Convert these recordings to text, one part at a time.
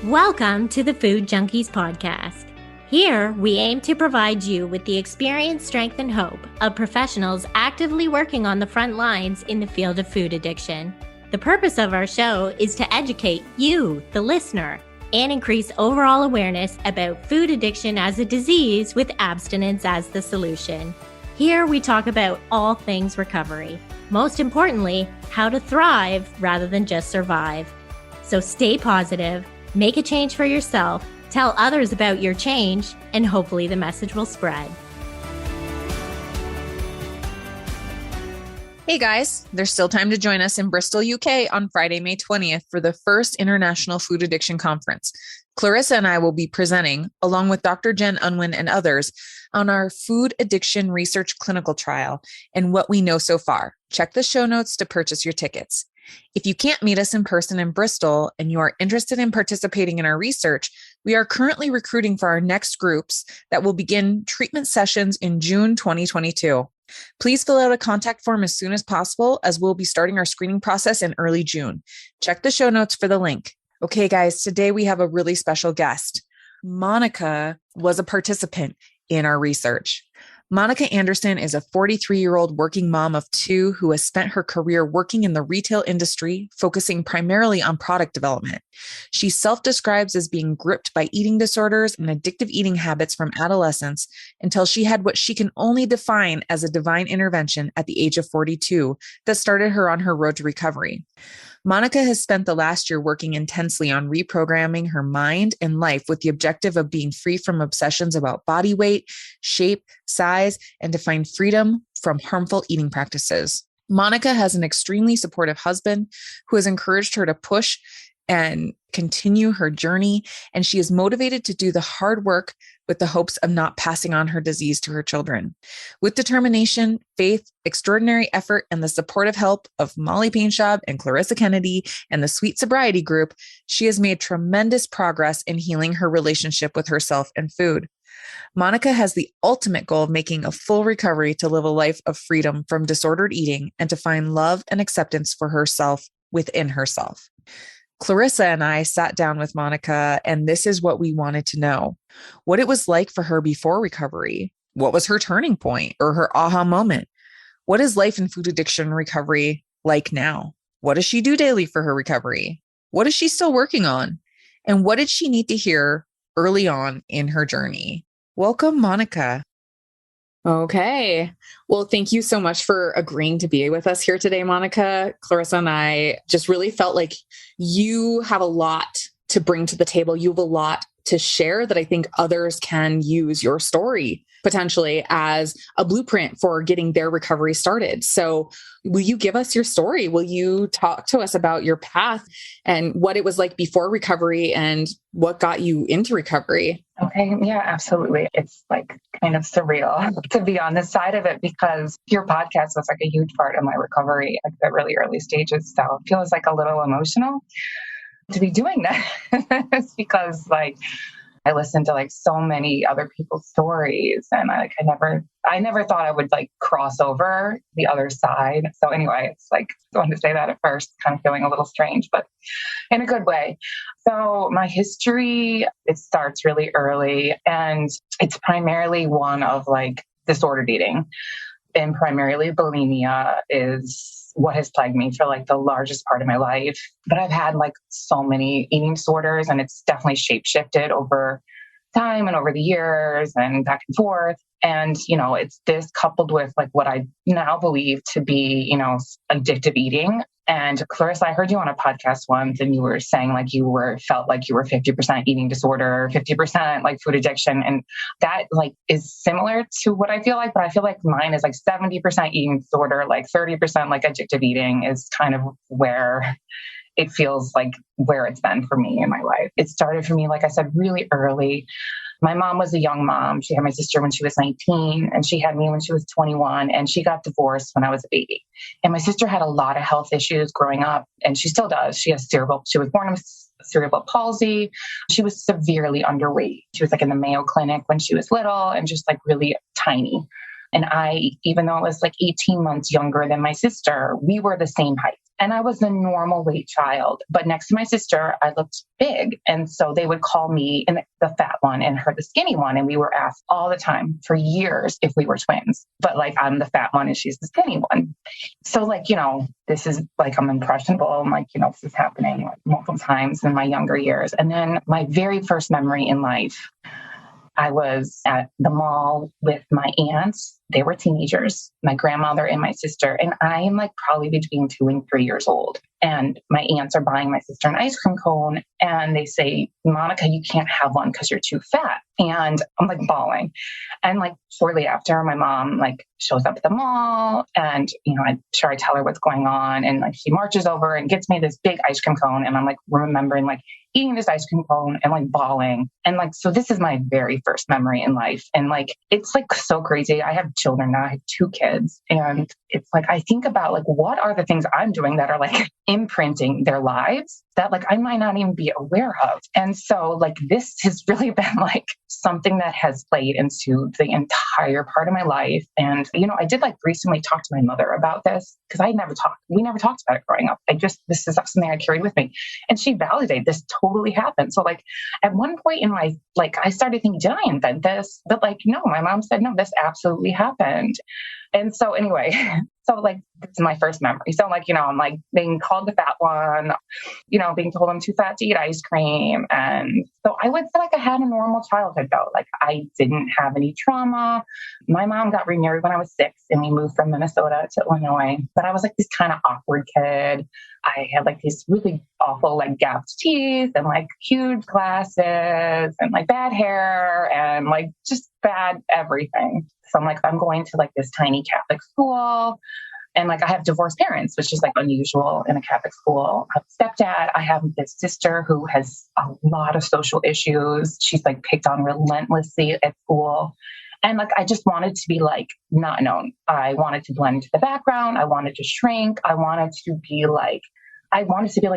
Welcome to the Food Junkies podcast. Here, we aim to provide you with the experience, strength, and hope of professionals actively working on the front lines in the field of food addiction. The purpose of our show is to educate you, the listener, and increase overall awareness about food addiction as a disease with abstinence as the solution. Here, we talk about all things recovery. Most importantly, how to thrive rather than just survive. So stay positive, make a change for yourself, tell others about your change, and hopefully the message will spread. Hey guys, there's still time to join us in Bristol, UK on Friday, May 20th for the first International Food Addiction Conference. Clarissa and I will be presenting, along with Dr. Jen Unwin and others, on our food addiction research clinical trial and what we know so far. Check the show notes to purchase your tickets. If you can't meet us in person in Bristol and you are interested in participating in our research, we are currently recruiting for our next groups that will begin treatment sessions in June 2022. Please fill out a contact form as soon as possible, as we'll be starting our screening process in early June. Check the show notes for the link. Okay, guys, today we have a really special guest. Monica was a participant in our research. Monica Anderson is a 43-year-old working mom of two who has spent her career working in the retail industry, focusing primarily on product development. She self-describes as being gripped by eating disorders and addictive eating habits from adolescence until she had what she can only define as a divine intervention at the age of 42 that started her on her road to recovery. Monica has spent the last year working intensely on reprogramming her mind and life with the objective of being free from obsessions about body weight, shape, size, and to find freedom from harmful eating practices. Monica has an extremely supportive husband who has encouraged her to push and continue her journey, and she is motivated to do the hard work with the hopes of not passing on her disease to her children. With determination, faith, extraordinary effort, and the supportive help of Molly Painshop and Clarissa Kennedy and the Sweet Sobriety Group, she has made tremendous progress in healing her relationship with herself and food. Monica has the ultimate goal of making a full recovery to live a life of freedom from disordered eating and to find love and acceptance for herself within herself. Clarissa and I sat down with Monica, and this is what we wanted to know. What it was like for her before recovery. What was her turning point or her aha moment? What is life in food addiction recovery like now? What does she do daily for her recovery? What is she still working on? And what did she need to hear early on in her journey? Welcome, Monica. Okay. Well, thank you so much for agreeing to be with us here today, Monica. Clarissa and I just really felt like you have a lot to bring to the table. You have a lot to share that I think others can use your story potentially as a blueprint for getting their recovery started. So will you give us your story? Will you talk to us about your path and what it was like before recovery and what got you into recovery? Okay. Yeah, absolutely. It's like kind of surreal to be on this side of it because your podcast was like a huge part of my recovery at the really early stages. So it feels like a little emotional to be doing that. It's because like I listened to like so many other people's stories and I never thought I would like cross over the other side. So anyway, it's like I wanted to say that at first, kind of feeling a little strange, but in a good way. So my history, it starts really early and it's primarily one of like disordered eating, and primarily bulimia is what has plagued me for like the largest part of my life. But I've had like so many eating disorders and it's definitely shape-shifted over time and over the years and back and forth. And, you know, it's this coupled with like what I now believe to be, you know, addictive eating. And Clarissa, I heard you on a podcast once and you were saying like felt like you were 50% eating disorder, 50% like food addiction. And that like is similar to what I feel like, but I feel like mine is like 70% eating disorder, like 30% like addictive eating is kind of where it feels like where it's been for me in my life. It started for me, like I said, really early. My mom was a young mom. She had my sister when she was 19 and she had me when she was 21 and she got divorced when I was a baby. And my sister had a lot of health issues growing up and she still does. She was born with cerebral palsy. She was severely underweight. She was like in the Mayo Clinic when she was little and just like really tiny. And I, even though I was like 18 months younger than my sister, we were the same height. And I was a normal weight child, but next to my sister, I looked big. And so they would call me the fat one and her the skinny one. And we were asked all the time for years if we were twins, but like I'm the fat one and she's the skinny one. So like, this is like, I'm impressionable. I'm like, this is happening like multiple times in my younger years. And then my very first memory in life, I was at the mall with my aunts. They were teenagers, my grandmother and my sister. And I am like probably between 2 and 3 years old. And my aunts are buying my sister an ice cream cone. And they say, Monica, you can't have one because you're too fat. And I'm like bawling. And like shortly after, my mom like shows up at the mall and, I'm sure I tell her what's going on. And like she marches over and gets me this big ice cream cone. And I'm like remembering like eating this ice cream cone and like bawling. And like, so this is my very first memory in life. And like, it's like so crazy. I have children now. I have 2 kids. And it's like, I think about like, what are the things I'm doing that are like imprinting their lives that like I might not even be aware of. And so like, this has really been like something that has played into the entire part of my life. And, I did like recently talk to my mother about this because we never talked about it growing up. This is something I carried with me. And she validated this totally happened. So like at one point in my, like, I started thinking, did I invent this? But like, no, my mom said, no, this absolutely happened. And so anyway, so like, this is my first memory. So like, I'm like being called the fat one, being told I'm too fat to eat ice cream. And so I would say like I had a normal childhood though. Like I didn't have any trauma. My mom got remarried when I was 6 and we moved from Minnesota to Illinois, but I was like this kind of awkward kid. I had like these really awful like gapped teeth and like huge glasses and like bad hair and like just bad everything. So I'm like, I'm going to like this tiny Catholic school. And like, I have divorced parents, which is like unusual in a Catholic school. I have a stepdad. I have this sister who has a lot of social issues. She's like picked on relentlessly at school. And like, I just wanted to be like not known. I wanted to blend into the background. I wanted to shrink. I wanted to be like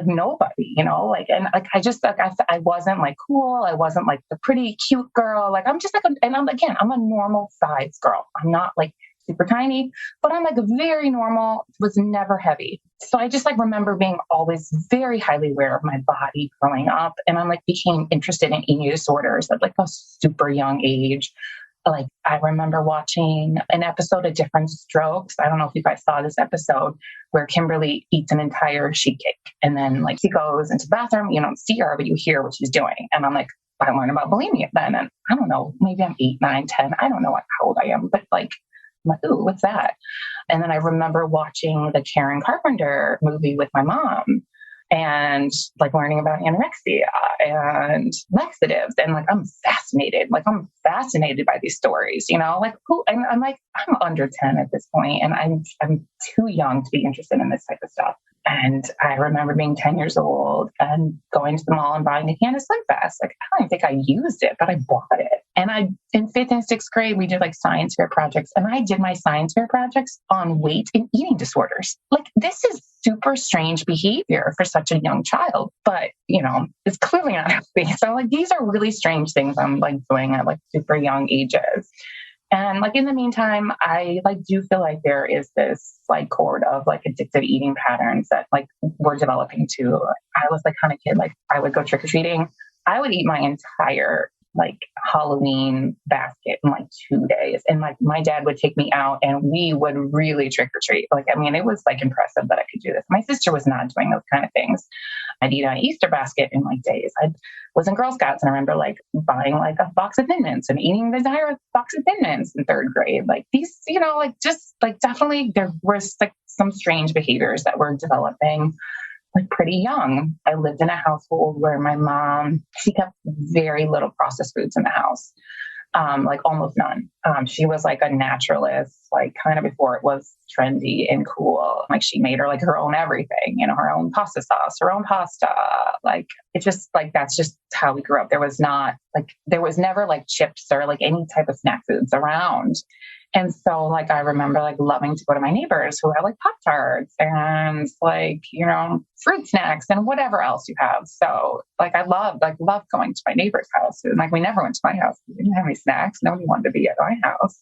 nobody, like, and like, I just like, I wasn't like cool. I wasn't like the pretty cute girl. Like, I'm just like, I'm a normal size girl. I'm not like super tiny, but I'm like very normal, was never heavy. So I just like remember being always very highly aware of my body growing up. And I'm like became interested in eating disorders at like a super young age. Like I remember watching an episode of Different Strokes. I don't know if you guys saw this episode where Kimberly eats an entire sheet cake and then like she goes into the bathroom, you don't see her, but you hear what she's doing. And I'm like, I learned about bulimia then. And I don't know, maybe I'm 8, 9, 10. I don't know how old I am, but like, I'm like, ooh, what's that? And then I remember watching the Karen Carpenter movie with my mom and like learning about anorexia and laxatives. And like, I'm fascinated by these stories, like who, and I'm like, I'm under 10 at this point and I'm too young to be interested in this type of stuff. And I remember being 10 years old and going to the mall and buying a can of Slim Fast. Like, I don't even think I used it, but I bought it. And in 5th and 6th grade, we did like science fair projects. And I did my science fair projects on weight and eating disorders. Like, this is super strange behavior for such a young child, but it's clearly not healthy. So like, these are really strange things I'm like doing at like super young ages. And like, in the meantime, I like do feel like there is this like cord of like addictive eating patterns that like we're developing too. I was like kind of kid, like I would go trick-or-treating. I would eat my entire like Halloween basket in like 2 days. And like my dad would take me out and we would really trick or treat. Like, I mean, it was like impressive that I could do this. My sister was not doing those kind of things. I'd eat an Easter basket in like days. I was in Girl Scouts and I remember like buying like a box of Thin Mints and eating the entire box of Thin Mints in 3rd grade. Like these, like just like definitely there was like some strange behaviors that were developing like pretty young. I lived in a household where my mom, she kept very little processed foods in the house, like almost none. She was like a naturalist, like kind of before it was trendy and cool. Like she made her own everything, her own pasta sauce, her own pasta. Like it's just like, that's just how we grew up. There was never like chips or like any type of snack foods around. And so like, I remember like loving to go to my neighbors who had like Pop-Tarts and like, fruit snacks and whatever else you have. So like, I loved going to my neighbor's house. And like, we never went to my house. We didn't have any snacks. Nobody wanted to be at my house.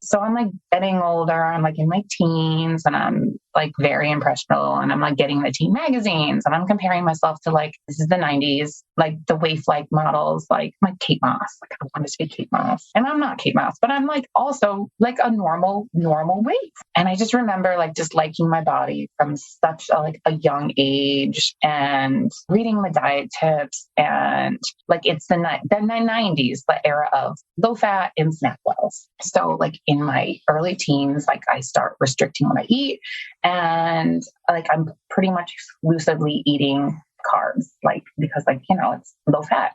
So I'm like getting older. I'm like in my teens and I'm like very impressionable. And I'm like getting the teen magazines and I'm comparing myself to like, this is the 90s, like the waif-like models, like my Kate Moss. Like I wanted to be Kate Moss. And I'm not Kate Moss, but I'm like also like a normal weight. And I just remember like just liking my body from such a young age and reading the diet tips. And like it's the 90s, the era of low fat and snack wells. So like in my early teens, like I start restricting what I eat and like I'm pretty much exclusively eating carbs, like because like, it's low fat.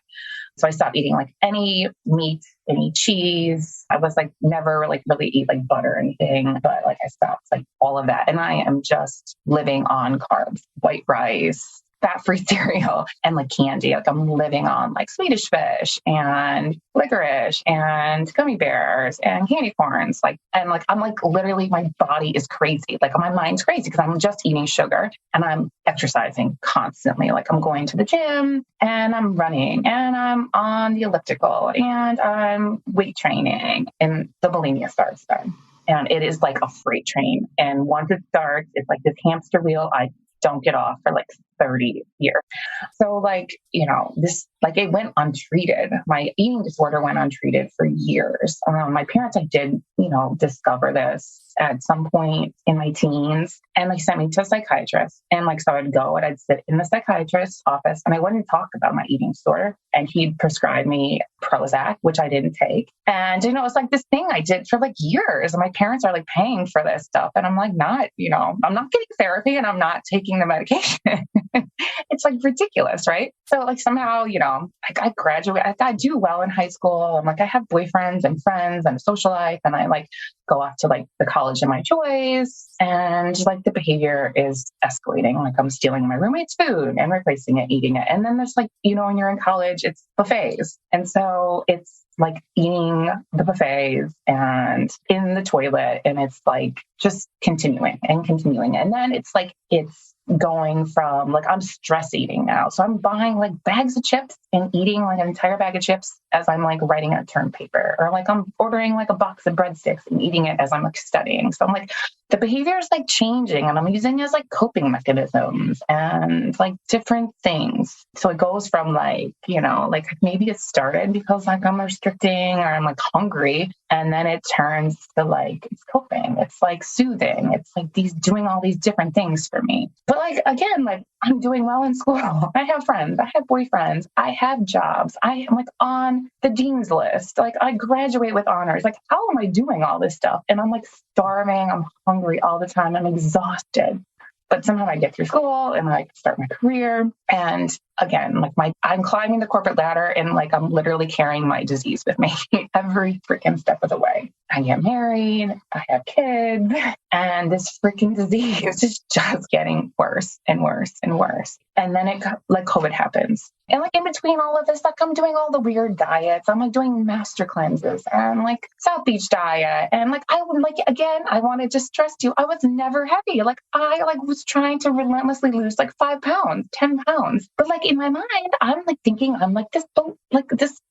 So I stopped eating like any meat, any cheese. I was like never like really eat like butter or anything, but like I stopped like all of that. And I am just living on carbs, white rice, fat-free cereal, and like candy. Like I'm living on like Swedish fish and licorice and gummy bears and candy corns. Like, and like, I'm like literally my body is crazy. Like my mind's crazy because I'm just eating sugar and I'm exercising constantly. Like I'm going to the gym and I'm running and I'm on the elliptical and I'm weight training and the bulimia starts then. And it is like a freight train. And once it starts, it's like this hamster wheel. I don't get off for like 30 years. So like, this, like it went untreated. My eating disorder went untreated for years. My parents, I did, discover this at some point in my teens and like sent me to a psychiatrist. And like, so I'd go and I'd sit in the psychiatrist's office and I wouldn't talk about my eating disorder. And he'd prescribe me Prozac, which I didn't take. And, it's like this thing I did for like years. And my parents are like paying for this stuff. And I'm like, I'm not getting therapy and I'm not taking the medication. It's like ridiculous, right? So like somehow, like I graduate, I do well in high school. And like I have boyfriends and friends and a social life. And I like go off to like the college of my choice. And like the behavior is escalating. Like I'm stealing my roommate's food and replacing it, eating it. And then there's like, when you're in college, it's buffets. And so it's like eating the buffets and in the toilet. And it's like just continuing. And then it's like, it's going from like, I'm stress eating now. So I'm buying like bags of chips and eating like an entire bag of chips as I'm like writing a term paper, or like I'm ordering like a box of breadsticks and eating it as I'm like studying. So I'm like, the behavior is like changing and I'm using it as like coping mechanisms and like different things. So it goes from like, like maybe it started because like I'm restricting or I'm like hungry. And then it turns to like, it's coping. It's like soothing. It's like doing all these different things for me. But like, again, like I'm doing well in school. I have friends. I have boyfriends. I have jobs. I am like on the dean's list. Like I graduate with honors. Like how am I doing all this stuff? And I'm like starving. I'm hungry all the time. I'm exhausted. But somehow I get through school and I start my career. And again, like I'm climbing the corporate ladder and like I'm literally carrying my disease with me every freaking step of the way. I get married, I have kids, and this freaking disease is just getting worse and worse and worse. And then like COVID happens. And like in between all of this, like I'm doing all the weird diets. I'm like doing master cleanses and like South Beach diet. And like I would like, again, I want to just stress you, I was never heavy. Like I like was trying to relentlessly lose like 5 pounds, 10 pounds. But like in my mind, I'm like thinking I'm like this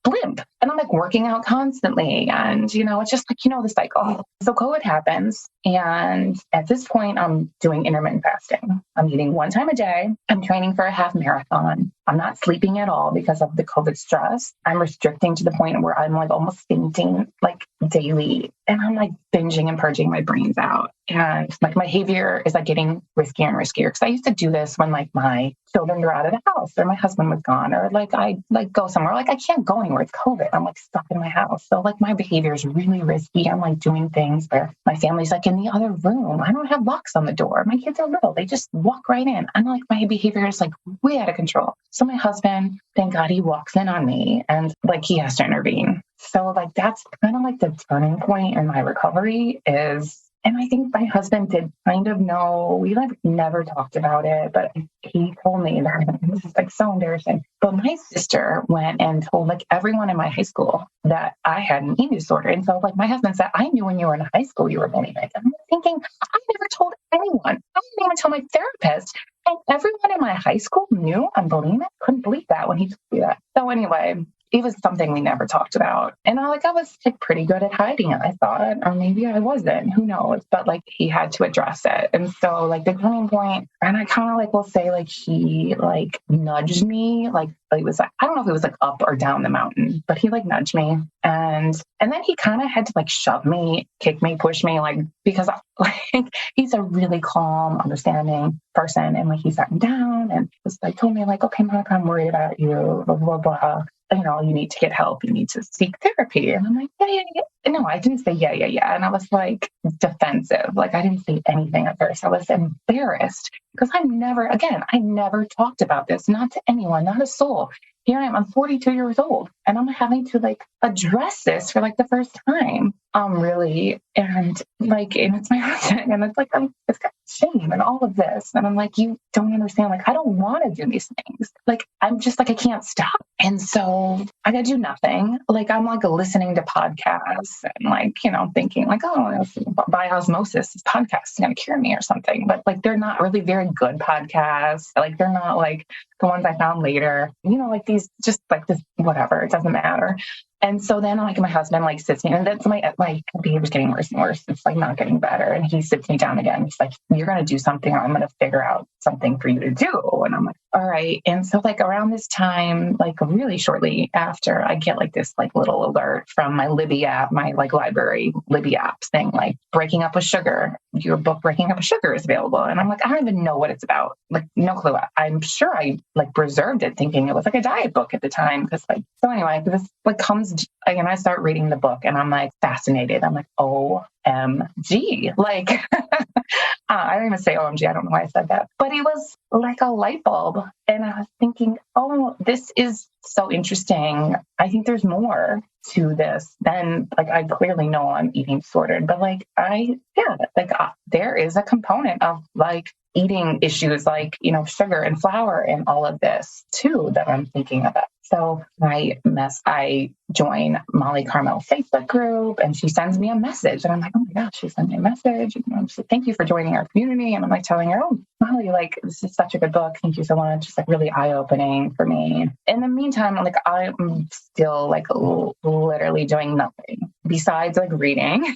blimp. And I'm like working out constantly. And, it's just like, the cycle. So COVID happens. And at this point, I'm doing intermittent fasting. I'm eating 1 time a day. I'm training for a half marathon. I'm not sleeping at all because of the COVID stress. I'm restricting to the point where I'm like almost fainting like daily. And I'm like binging and purging my brains out. And like my behavior is like getting riskier and riskier. Cause I used to do this when like my children were out of the house or my husband was gone, or like I like go somewhere. Like I can't go anywhere. It's COVID. I'm like stuck in my house. So like my behavior is really risky. I'm like doing things where my family's like in the other room. I don't have locks on the door. My kids are little. They just walk right in. I'm like, my behavior is like way out of control. So my husband, thank God he walks in on me and like he has to intervene. So like that's kind of like the turning point in my recovery is, and I think my husband did kind of know, we like never talked about it, but he told me that this is like so embarrassing. But my sister went and told like everyone in my high school that I had an eating disorder. And so like my husband said, I knew when you were in high school you were bulimic. I'm thinking, I never told anyone. I didn't even tell my therapist. And everyone in my high school knew I'm bulimic. Couldn't believe that when he told me that. So anyway, it was something we never talked about. And I was like pretty good at hiding it, I thought, or maybe I wasn't, who knows? But like he had to address it. And so like the turning point, and I kind of like will say like he like nudged me, like it was like, I don't know if it was like up or down the mountain, but he like nudged me. And then he kind of had to like shove me, kick me, push me, like, because like he's a really calm, understanding person. And like he sat me down and just like told me like, okay, Monica, I'm worried about you, blah, blah, blah. You know, you need to get help. You need to seek therapy. And I'm like, yeah. No, I didn't say yeah. And I was like defensive. Like I didn't say anything at first. I was embarrassed because I never talked about this, not to anyone, not a soul. Here I am, I'm 42 years old and I'm having to like address this for like the first time. Really. And it's my husband and it's like, it's got shame and all of this. And I'm like, you don't understand. Like, I don't want to do these things. Like, I'm just like, I can't stop. And so I got to do nothing. Like, I'm like listening to podcasts and like, you know, thinking like, oh, by osmosis, this podcast is going to cure me or something. But like, they're not really very good podcasts. Like, they're not like the ones I found later, you know, like these, just like this, whatever, it doesn't matter. And so then like my husband like sits me, and that's my behavior's getting worse and worse. It's like not getting better. And he sits me down again. He's like, you're going to do something, or I'm going to figure out something for you to do. And I'm like, all right. And so like around this time, like really shortly after, I get like this like little alert from my Libby app, my like library Libby apps thing, like Breaking Up with Sugar. Your book Breaking Up with Sugar is available. And I'm like, I don't even know what it's about. Like no clue. I'm sure I like preserved it thinking it was like a diet book at the time. Cause like, so anyway, this like comes and I start reading the book and I'm like fascinated. I'm like, OMG. Like, I don't even say OMG. I don't know why I said that, but it was like a light bulb. And I was thinking, oh, this is so interesting. I think there's more to this than like, I clearly know I'm eating disordered, but like, there is a component of like eating issues like, you know, sugar and flour and all of this too, that I'm thinking about. So I join Molly Carmel's Facebook group and she sends me a message and I'm like, oh my gosh, she sent me a message. And I'm like, thank you for joining our community. And I'm like telling her, oh, Molly, like this is such a good book. Thank you so much. It's like really eye-opening for me. In the meantime, like I'm still like literally doing nothing besides like reading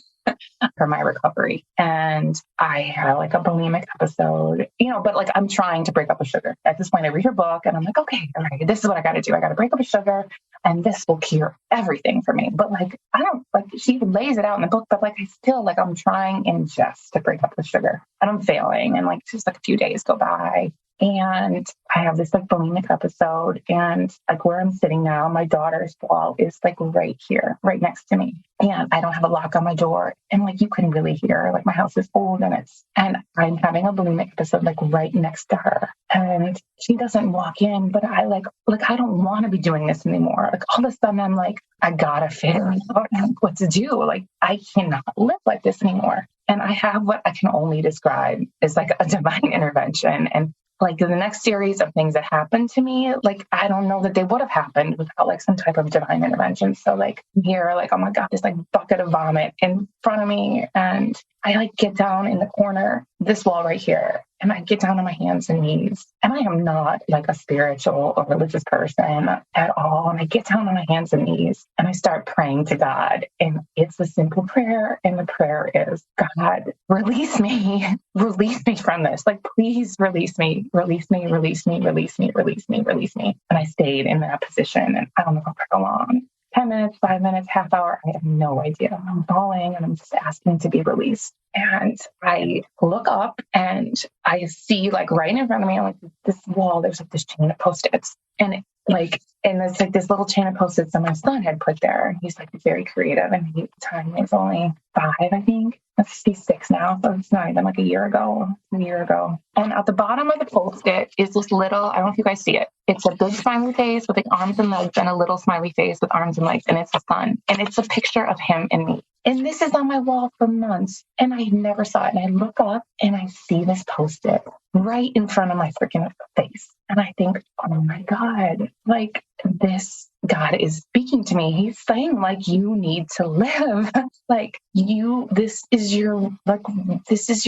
for my recovery. And I had like a bulimic episode, you know, but like I'm trying to break up with sugar. At this point, I read her book and I'm like, okay, all right, this is what I got to do. I got to break up with sugar and this will cure everything for me. But like, I don't like, she lays it out in the book, but like, I still like, I'm trying in jest to break up with sugar and I'm failing. And like, just like a few days go by. And I have this like bulimic episode and like where I'm sitting now, my daughter's wall is like right here, right next to me. And I don't have a lock on my door. And like, you can really hear, like my house is old and I'm having a bulimic episode like right next to her. And she doesn't walk in, but I I don't want to be doing this anymore. Like all of a sudden I'm like, I gotta figure out what to do. Like I cannot live like this anymore. And I have what I can only describe as like a divine intervention. And like in the next series of things that happened to me, like, I don't know that they would have happened without like some type of divine intervention. So like here, like, oh my God, this like bucket of vomit in front of me. And I like get down in the corner, this wall right here, and I get down on my hands and knees. And I am not like a spiritual or religious person at all. And I get down on my hands and knees and I start praying to God. And it's a simple prayer. And the prayer is, God, release me from this. Like, please release me. And I stayed in that position. And I don't know for how long. 10 minutes, 5 minutes, half hour. I have no idea. I'm bawling and I'm just asking to be released. And I look up and I see like right in front of me, like this wall, there's like this chain of Post-its. And it's like this little chain of Post-its that my son had put there. He's like very creative and he at the time was only 5, I think. He's 6 now, so it's not even like a year ago. And at the bottom of the Post-it is this little, I don't know if you guys see it. It's a big smiley face with like arms and legs and a little smiley face with arms and legs. And it's the sun. And it's a picture of him and me. And this is on my wall for months. And I never saw it. And I look up and I see this Post-it right in front of my freaking face. And I think, oh my God, like this God is speaking to me. He's saying like, you need to live. Like this is your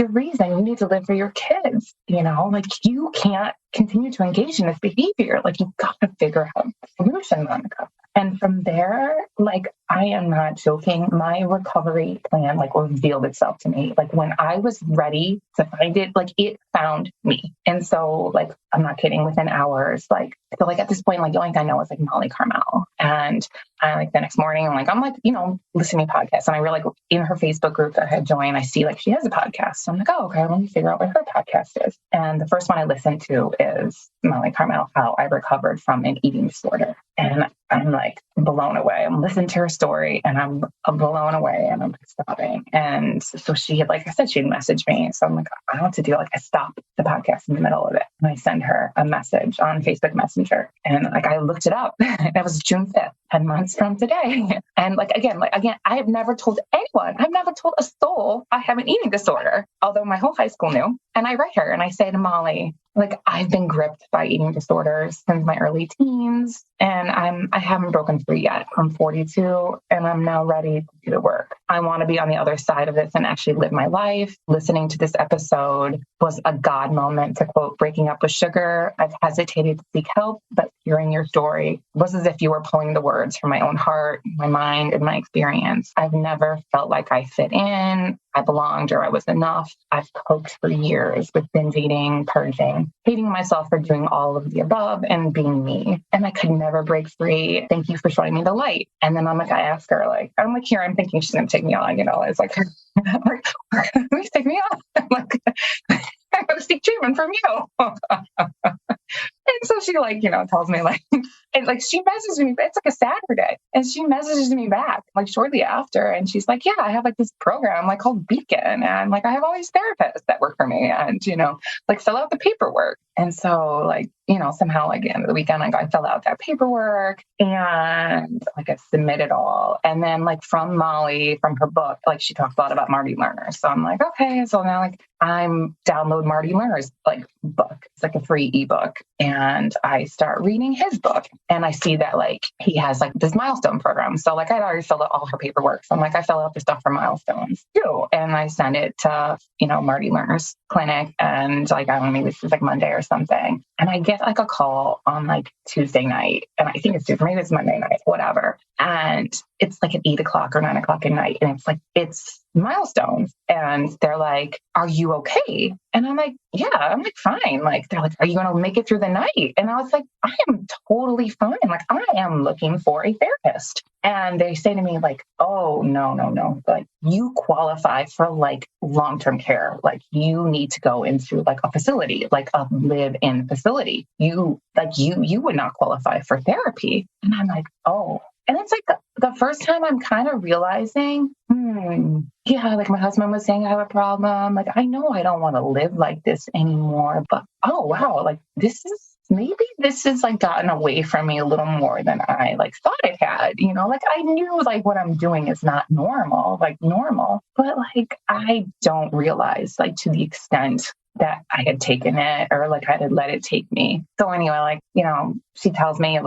reason. You need to live for your kids. You know, like you can't continue to engage in this behavior. Like you've got to figure out a solution, Monica. And from there, like, I am not joking, my recovery plan like revealed itself to me. Like when I was ready to find it, like it found me. And so like, I'm not kidding, within hours, like, so like at this point, like the only thing I know is like Molly Carmel. And I like the next morning, I'm like, listening to podcasts. And I really like in her Facebook group that I had joined, I see like she has a podcast. So I'm like, oh, okay, let me figure out what her podcast is. And the first one I listened to is Molly Carmel, How I Recovered from an Eating Disorder. And I'm like blown away. I'm listening to her story and I'm blown away and I'm stopping. And so she had, like I said, she'd messaged me. So I'm like, I don't know what to do. Like I stop the podcast in the middle of it. And I send her a message on Facebook Messenger. And like, I looked it up. That was June 5th, 10 months from today. And again, I have never told anyone, I've never told a soul I have an eating disorder, although my whole high school knew. And I write her and I say to Molly, like, I've been gripped by eating disorders since my early teens, and I haven't broken free yet. I'm 42 and I'm now ready to do the work. I want to be on the other side of this and actually live my life. Listening to this episode was a God moment. To quote Breaking Up with Sugar, I've hesitated to seek help, but hearing your story was as if you were pulling the words from my own heart, my mind, and my experience. I've never felt like I fit in, I belonged, or I was enough. I've coped for years with binge eating, purging, hating myself for doing all of the above and being me. And I could never break free. Thank you for showing me the light. And then I ask her, here, I'm thinking she's going to take me on, it's like, please take me on. I'm like, I'm going to seek treatment from you. And so she tells me and she messages me, it's like a Saturday. And she messages me back shortly after. And she's like, yeah, I have this program called Beacon. And I have all these therapists that work for me and, fill out the paperwork. And so somehow at the end of the weekend, I filled out that paperwork and I submitted all. And then from Molly, from her book, she talks a lot about Marty Lerner. So I'm like, okay. So now I'm download Marty Lerner's book. It's a free ebook. And I start reading his book and I see that he has this milestone program. So I'd already filled out all her paperwork. So I'm I fill out the stuff for milestones too. And I send it to, Marty Lerner's clinic. And I don't know, maybe this is Monday or something. And I get a call on Tuesday night. And I think it's Tuesday, maybe it's Monday night, whatever. And it's at 8 o'clock or 9 o'clock at night. And it's milestones. And they're like, are you okay? And I'm like, yeah, I'm fine. They're like, are you going to make it through the night? And I was like, I am totally fine. I am looking for a therapist. And they say to me oh, no. You qualify for long-term care. You need to go into a facility, a live-in facility. You would not qualify for therapy. And I'm like, oh. And it's the first time I'm kind of realizing, yeah, my husband was saying I have a problem. I know I don't want to live like this anymore, but oh, wow, this is gotten away from me a little more than I thought it had, I knew what I'm doing is not normal, but I don't realize to the extent that I had taken it or I had let it take me. So anyway, she tells me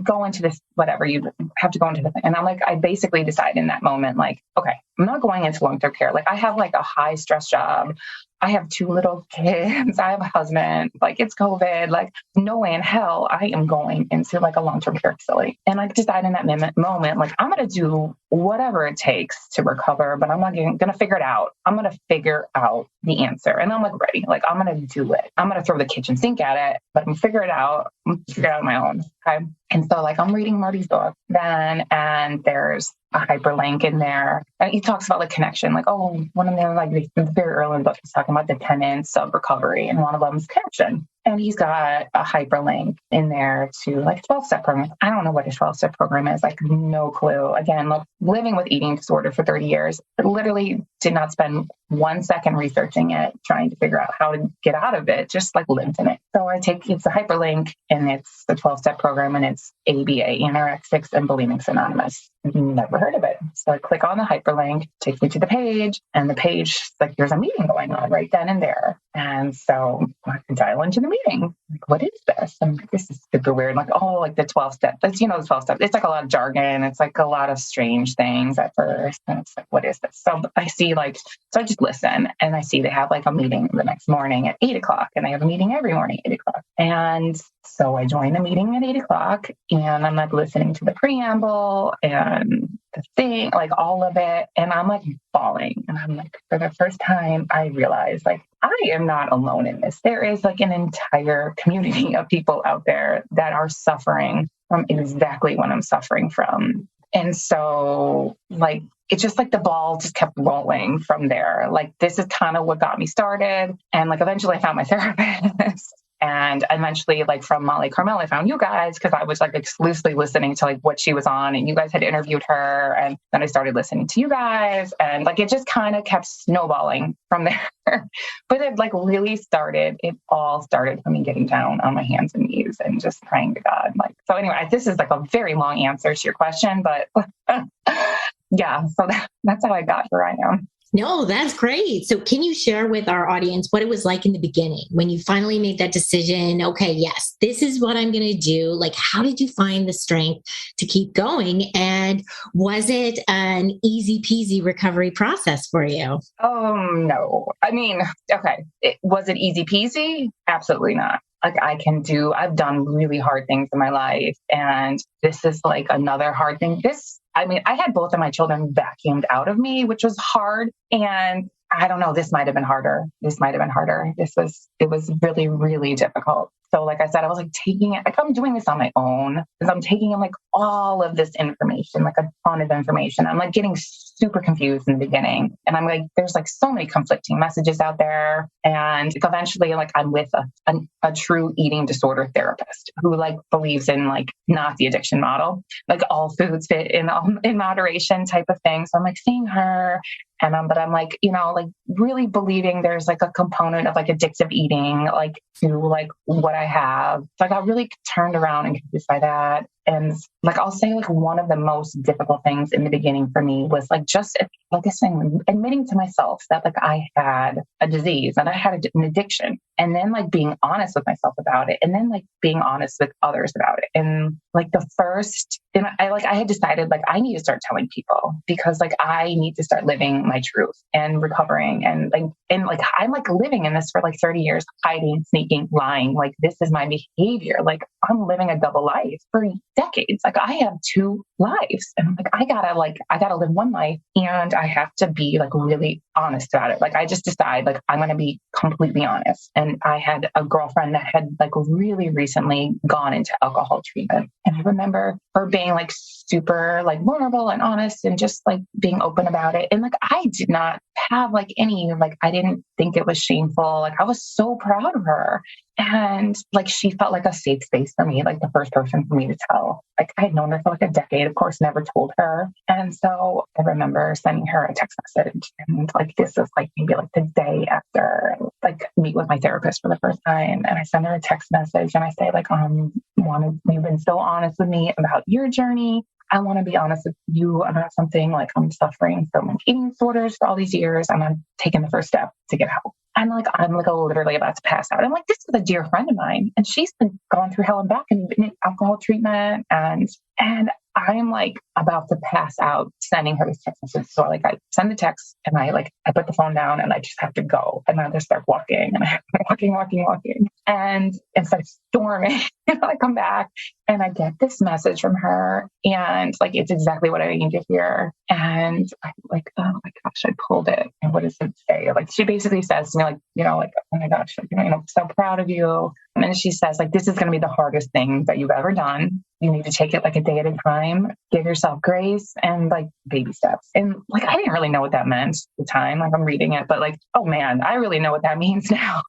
go into this, whatever, you have to go into the thing. And I'm I basically decide in that moment, okay, I'm not going into long-term care. I have a high stress job. I have 2 little kids. I have a husband. It's COVID. No way in hell I am going into a long-term care facility. And I decide in that moment, I'm going to do whatever it takes to recover, but I'm not going to figure it out. I'm going to figure out the answer. And I'm ready. I'm going to do it. I'm going to throw the kitchen sink at it, but I'm going to figure it out. I'm going to figure it out on my own. Okay. And so I'm reading Marty's book then, and there's a hyperlink in there. And he talks about connection, one of them, very early in the book, he's talking about the tenets of recovery, and one of them is connection. And he's got a hyperlink in there to 12-step program. I don't know what a 12-step program is. No clue. Again, living with eating disorder for 30 years, I literally did not spend 1 second researching it, trying to figure out how to get out of it, just lived in it. So it's a hyperlink and it's the 12-step program and it's ABA, Anorexics and Bulimics Anonymous. Never heard of it. So I click on the hyperlink, takes me to the page, and the page, there's a meeting going on right then and there. And so I can dial into the meeting. What is this? This is super weird. The 12 steps. That's, the 12 steps. It's a lot of jargon. It's a lot of strange things at first. And it's what is this? So I see so I just listen and I see they have a meeting the next morning at 8 o'clock, and they have a meeting every morning at 8 o'clock. And So I joined the meeting at 8 o'clock and I'm like listening to the preamble and the thing, like all of it. And I'm like bawling. And I'm like, for the first time, I realized like, I am not alone in this. There is like an entire community of people out there that are suffering from exactly what I'm suffering from. And so like, it's just like the ball just kept rolling from there. Like, this is kind of what got me started. And like, eventually I found my therapist. And eventually, like from Molly Carmel, I found you guys because I was like exclusively listening to like what she was on, and you guys had interviewed her. And then I started listening to you guys, and like it just kind of kept snowballing from there. But it like really started. It all started from me getting down on my hands and knees and just praying to God. Like, so anyway, this is like a very long answer to your question, but yeah. So that's how I got where I am. No, that's great. So can you share with our audience what it was like in the beginning when you finally made that decision? Okay, yes, this is what I'm going to do. Like, how did you find the strength to keep going? And was it an easy peasy recovery process for you? Oh, no. I mean, okay. Was it easy peasy? Absolutely not. Like I've done really hard things in my life. And this is like another hard thing. I had both of my children vacuumed out of me, which was hard. And I don't know, this might have been harder. It was really, really difficult. So like I said, I was like taking it, like I'm doing this on my own because I'm taking in like all of this information, like a ton of information. I'm like getting super confused in the beginning. And I'm like, there's like so many conflicting messages out there. And eventually like I'm with a true eating disorder therapist who like believes in like not the addiction model, like all foods fit in moderation type of thing. So I'm like seeing her. But I'm like, like really believing there's like a component of like addictive eating, like to like what I have. So I got really turned around and confused by that. And like, I'll say like one of the most difficult things in the beginning for me was like, just like I saying, admitting to myself that like I had a disease and I had an addiction, and then like being honest with myself about it. And then like being honest with others about it. And like I had decided like I need to start telling people because like I need to start living my truth and recovering. And I'm like living in this for like 30 years, hiding, sneaking, lying. Like this is my behavior. Like I'm living a double life for decades. Like I have two lives, and like I gotta live one life, and I have to be like really honest about it. Like I just decide like I'm going to be completely honest. And I had a girlfriend that had like really recently gone into alcohol treatment, and I remember her being like super like vulnerable and honest and just like being open about it. And like I did not have like any like I didn't think it was shameful. Like I was so proud of her. And like, she felt like a safe space for me, like the first person for me to tell. Like I had known her for like a decade, of course, never told her. And so I remember sending her a text message, and like, this was like maybe like the day after like meet with my therapist for the first time. And I send her a text message and I say like, you've been so honest with me about your journey. I want to be honest with you about something. Like I'm suffering from eating disorders for all these years, and I'm taking the first step to get help. I'm like literally about to pass out. I'm like, this is a dear friend of mine, and she's been going through hell and back and been in alcohol treatment, and I'm like about to pass out sending her this text message. So like I send the text and I put the phone down and I just have to go. And I just start walking and I'm walking. And start storming. And I come back and I get this message from her, and like, it's exactly what I need to hear. And I'm like, oh my gosh, I pulled it. And what does it say? Like, she basically says to me, like, oh my gosh, so proud of you. And she says, like, this is going to be the hardest thing that you've ever done. You need to take it like a day at a time, give yourself grace and like baby steps. And like, I didn't really know what that meant at the time. Like I'm reading it, but like, oh man, I really know what that means now.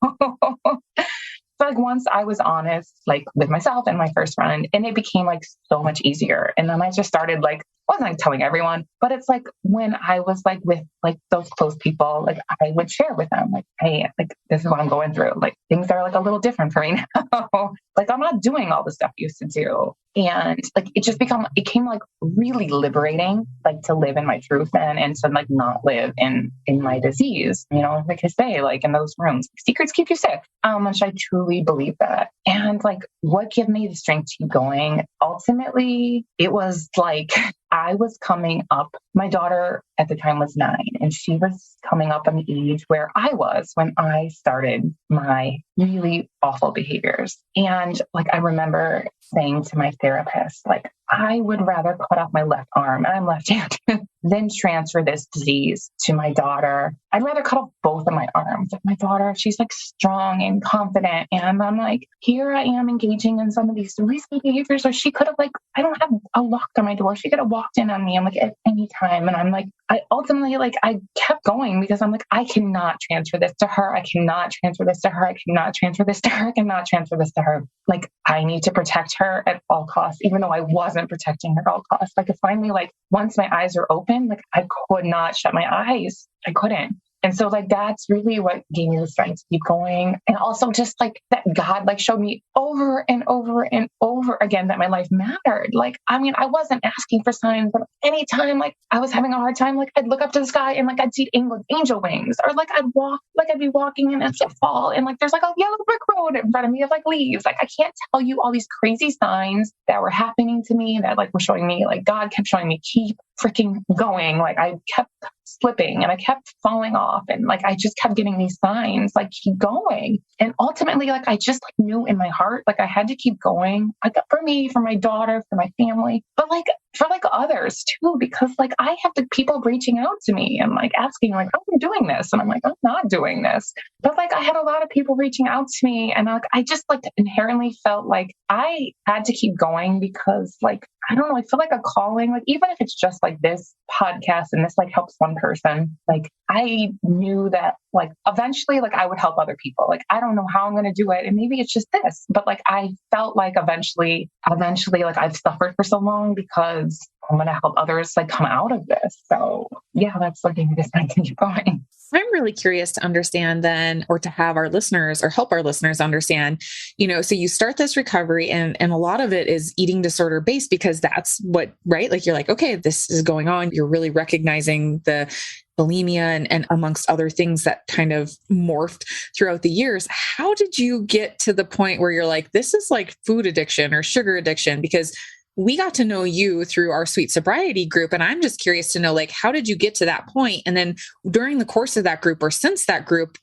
So like once I was honest, like with myself and my first friend, and it became like so much easier. And then I just started like, I wasn't like telling everyone, but it's like when I was like with like those close people, like I would share with them like, hey, like this is what I'm going through. Like things are like a little different for me now. Like I'm not doing all the stuff I used to do. And like, it came like really liberating, like to live in my truth then and to like not live in my disease, like I say, like in those rooms, secrets keep you sick. Which I truly believe that. And like, what gave me the strength to keep going? Ultimately, it was like, I was coming up, my daughter at the time was 9, and she was coming up on the age where I was when I started my really awful behaviors. And like, I remember saying to my therapist, like, I would rather cut off my left arm, and I'm left-handed, than transfer this disease to my daughter. I'd rather cut off both of my arms. Like my daughter, she's like strong and confident. And I'm like, here I am engaging in some of these risky behaviors, or she could have like, I don't have a lock on my door. She could have walked in on me. I'm like, at any time. And I'm like, I ultimately, like, I kept going because I'm like, I cannot transfer this to her. I cannot transfer this to her. I cannot transfer this to her. I cannot transfer this to her. Like, I need to protect her at all costs, even though I wasn't protecting her at all costs. Like, it finally, like, once my eyes are open, like, I could not shut my eyes. I couldn't. And so like, that's really what gave me the strength to keep going. And also just like that God like showed me over and over and over again that my life mattered. Like, I mean, I wasn't asking for signs, but anytime like I was having a hard time, like I'd look up to the sky and like I'd see angel wings, or like I'd be walking and it's a fall and like there's like a yellow brick road in front of me of like leaves. Like, I can't tell you all these crazy signs that were happening to me that like were showing me, like God kept showing me, keep freaking going. Like, I kept slipping and I kept falling off, and like I just kept getting these signs, like, keep going. And ultimately, like, I just like knew in my heart, like I had to keep going, like for me, for my daughter, for my family, but like for like others too, because like I have the people reaching out to me and like asking like, oh, I'm doing this, and I'm like, I'm not doing this. But like, I had a lot of people reaching out to me, and like I just like inherently felt like I had to keep going because like, I don't know, I feel like a calling, like even if it's just like this podcast and this like helps one person, like I knew that like eventually like I would help other people. Like, I don't know how I'm going to do it. And maybe it's just this, but like, I felt like eventually, like I've suffered for so long because I'm going to help others like come out of this. So yeah, that's what gave me the strength to keep going. I'm really curious to understand then, or to have our listeners or help our listeners understand, so you start this recovery and a lot of it is eating disorder based, because that's what, right? Like, you're like, okay, this is going on. You're really recognizing the bulimia and amongst other things that kind of morphed throughout the years. How did you get to the point where you're like, this is like food addiction or sugar addiction? Because we got to know you through our Sweet Sobriety group. And I'm just curious to know, like, how did you get to that point? And then during the course of that group or since that group,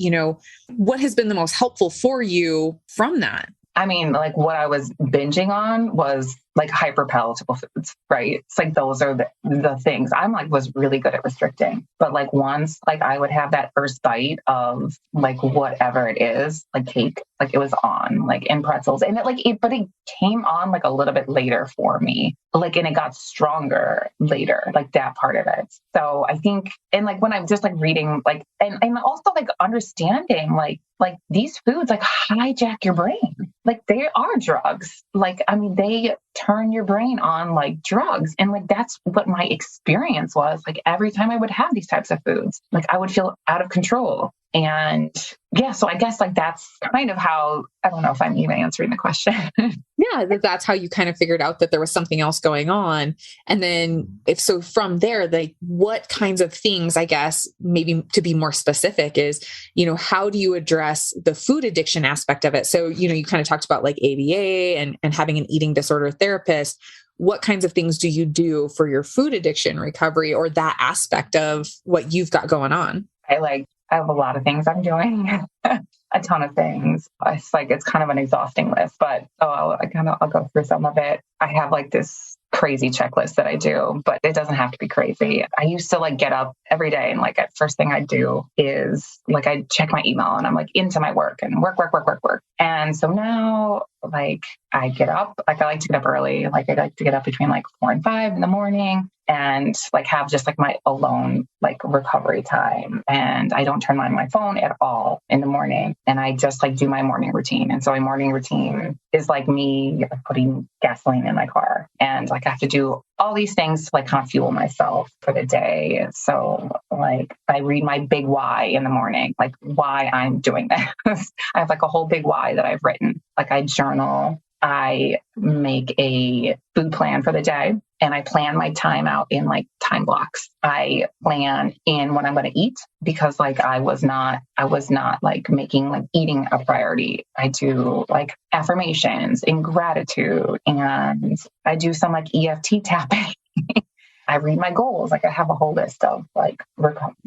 what has been the most helpful for you from that? I mean, like what I was binging on was like hyper palatable foods, right? It's like, those are the things I'm like, was really good at restricting. But like once, like I would have that first bite of like whatever it is, like cake, like it was on, like in pretzels. And but it came on like a little bit later for me. Like, and it got stronger later, like that part of it. So I think, and like when I'm just like reading, like, and also like understanding, like these foods like hijack your brain. Like, they are drugs. Like, I mean, they turn your brain on like drugs. And like, that's what my experience was. Like, every time I would have these types of foods, like I would feel out of control. And yeah, so I guess like that's kind of how, I don't know if I'm even answering the question. Yeah, that's how you kind of figured out that there was something else going on. And then if so from there, like what kinds of things, I guess, maybe to be more specific is, how do you address the food addiction aspect of it? So, you kind of talked about like ABA and having an eating disorder therapist. What kinds of things do you do for your food addiction recovery, or that aspect of what you've got going on? I have a lot of things I'm doing, a ton of things. It's kind of an exhausting list, but I'll go through some of it. I have like this crazy checklist that I do, but it doesn't have to be crazy. I used to like get up every day and like first thing I do is like I check my email and I'm like into my work and work. And so now like I get up, like I like to get up early. Like I like to get up between like 4 and 5 in the morning and like have just like my alone like recovery time. And I don't turn on my phone at all in the morning. And I just like do my morning routine. And so my morning routine is like me putting gasoline in my car. And like I have to do all these things to like kind of fuel myself for the day. So like I read my big why in the morning, like why I'm doing this. I have like a whole big why that I've written. Like I journal. I make a food plan for the day and I plan my time out in like time blocks. I plan in what I'm going to eat because like I was not like making like eating a priority. I do like affirmations and gratitude and I do some like EFT tapping. I read my goals. Like I have a whole list of like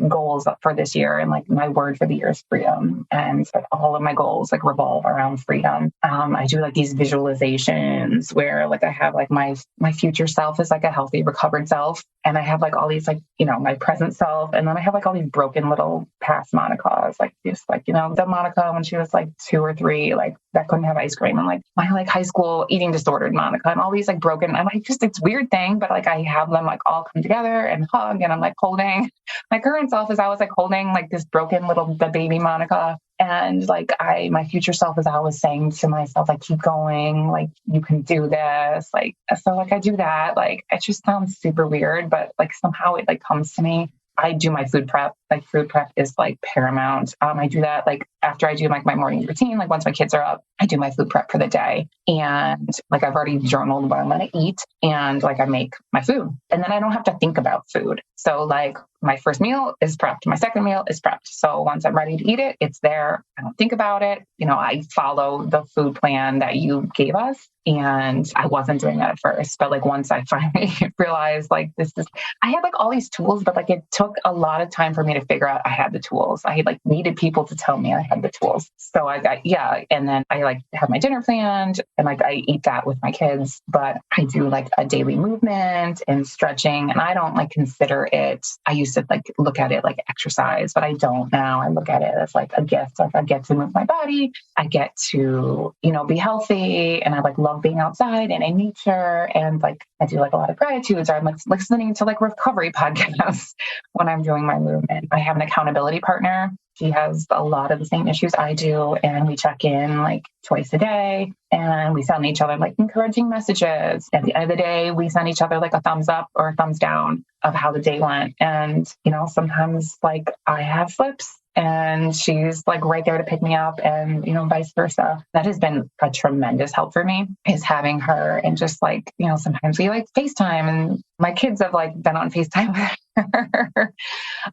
goals for this year. And like my word for the year is freedom. And so all of my goals like revolve around freedom. I do like these visualizations where like I have like my future self is like a healthy, recovered self. And I have like all these like, my present self. And then I have like all these broken little past Monicas, like just like, the Monica when she was like 2 or 3, like that couldn't have ice cream. And like my like high school eating disordered Monica and all these like broken, I'm like, just, it's weird thing, but like I have them like all come together and hug and I'm like holding my current self as I was like holding like this broken little the baby Monica. And like my future self is always saying to myself, like, keep going, like you can do this. Like, so like I do that. Like it just sounds super weird, but like somehow it like comes to me. I do my food prep. Like food prep is like paramount. I do that like after I do like my morning routine, like once my kids are up, I do my food prep for the day. And like I've already journaled what I'm going to eat and like I make my food and then I don't have to think about food. So like my first meal is prepped. My second meal is prepped. So once I'm ready to eat it, it's there. I don't think about it. I follow the food plan that you gave us. And I wasn't doing that at first, but like once I finally realized like I had like all these tools, but like it took a lot of time for me to figure out I had the tools. I like needed people to tell me I had the tools. So and then I like have my dinner planned and like I eat that with my kids, but I do like a daily movement and stretching and I don't like consider it. I used to like look at it like exercise, but I don't now. I look at it as like a gift. Like I get to move my body. I get to, be healthy and I like love being outside and in nature. And like, I do like a lot of gratitudes or I'm like listening to like recovery podcasts when I'm doing my movement. I have an accountability partner. She has a lot of the same issues I do. And we check in like twice a day and we send each other like encouraging messages. At the end of the day, we send each other like a thumbs up or a thumbs down of how the day went. And, sometimes like I have slips and she's like right there to pick me up and, vice versa. That has been a tremendous help for me is having her and just like, sometimes we like FaceTime and my kids have like been on FaceTime with her.